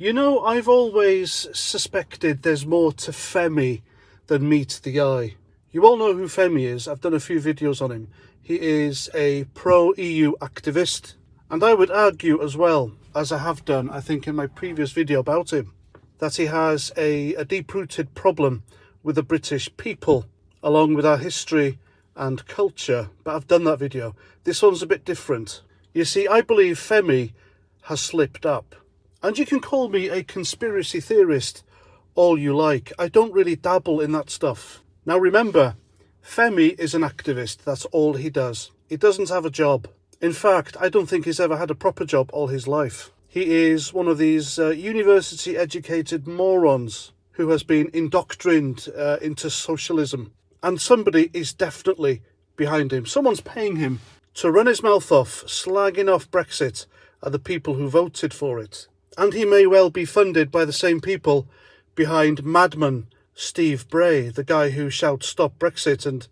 You know, I've always suspected there's more to Femi than meets the eye. You all know who Femi is. I've done a few videos on him. He is a pro-EU activist, and I would argue as well, as I have done, I think in my previous video about him, that he has a deep-rooted problem with the British people, along with our history and culture. But I've done that video. This one's a bit different. You see, I believe Femi has slipped up. And you can call me a conspiracy theorist all you like. I don't really dabble in that stuff. Now remember, Femi is an activist. That's all he does. He doesn't have a job. In fact, I don't think he's ever had a proper job all his life. He is one of these university-educated morons who has been indoctrined into socialism. And somebody is definitely behind him. Someone's paying him to run his mouth off, slagging off Brexit and the people who voted for it. And he may well be funded by the same people behind madman Steve Bray, the guy who shouts stop Brexit and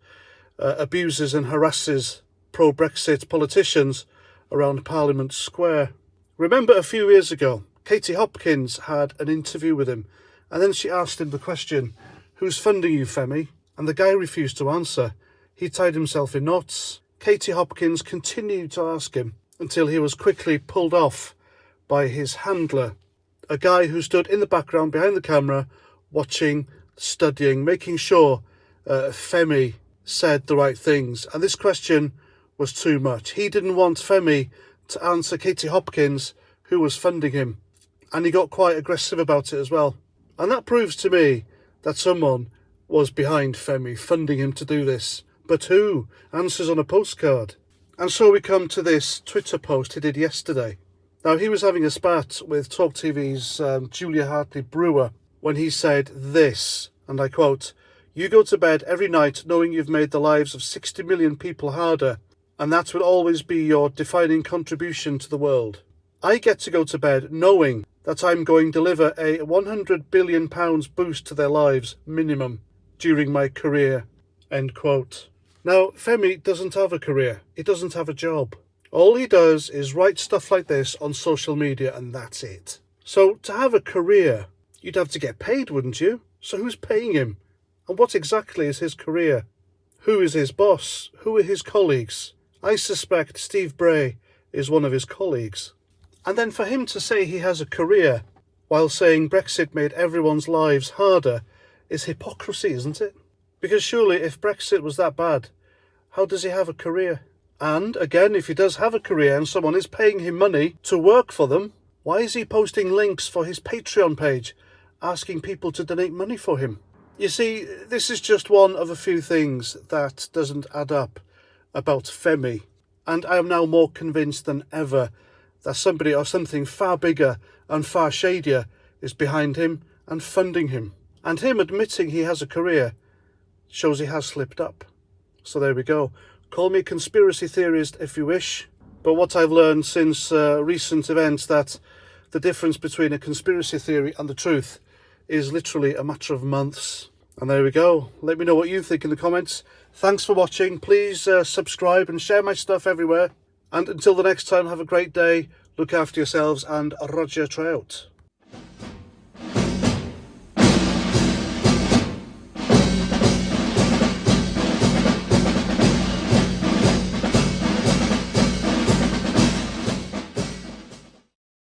abuses and harasses pro-Brexit politicians around Parliament Square. Remember a few years ago, Katie Hopkins had an interview with him, and then she asked him the question, "Who's funding you, Femi?" And the guy refused to answer. He tied himself in knots. Katie Hopkins continued to ask him until he was quickly pulled off by his handler, a guy who stood in the background behind the camera, watching, studying, making sure Femi said the right things. And this question was too much. He didn't want Femi to answer Katie Hopkins, who was funding him. And he got quite aggressive about it as well. And that proves to me that someone was behind Femi, funding him to do this. But who? Answers on a postcard. And so we come to this Twitter post he did yesterday. Now, he was having a spat with Talk TV's Julia Hartley-Brewer when he said this, and I quote, "You go to bed every night knowing you've made the lives of 60 million people harder, and that will always be your defining contribution to the world. I get to go to bed knowing that I'm going to deliver a £100 billion boost to their lives, minimum, during my career," end quote. Now, Femi doesn't have a career. He doesn't have a job. All he does is write stuff like this on social media, and that's it. So to have a career, you'd have to get paid, wouldn't you? So who's paying him? And what exactly is his career? Who is his boss? Who are his colleagues? I suspect Steve Bray is one of his colleagues. And then for him to say he has a career while saying Brexit made everyone's lives harder is hypocrisy, isn't it? Because surely if Brexit was that bad, how does he have a career? And again, if he does have a career and someone is paying him money to work for them, why is he posting links for his Patreon page, asking people to donate money for him? You see, this is just one of a few things that doesn't add up about Femi. And I am now more convinced than ever that somebody or something far bigger and far shadier is behind him and funding him. And him admitting he has a career shows he has slipped up. So there we go. Call me a conspiracy theorist if you wish, but what I've learned since recent events that the difference between a conspiracy theory and the truth is literally a matter of months. And there we go. Let me know what you think in the comments. Thanks for watching. Please subscribe and share my stuff everywhere. And until the next time, have a great day. Look after yourselves and Roger Trout.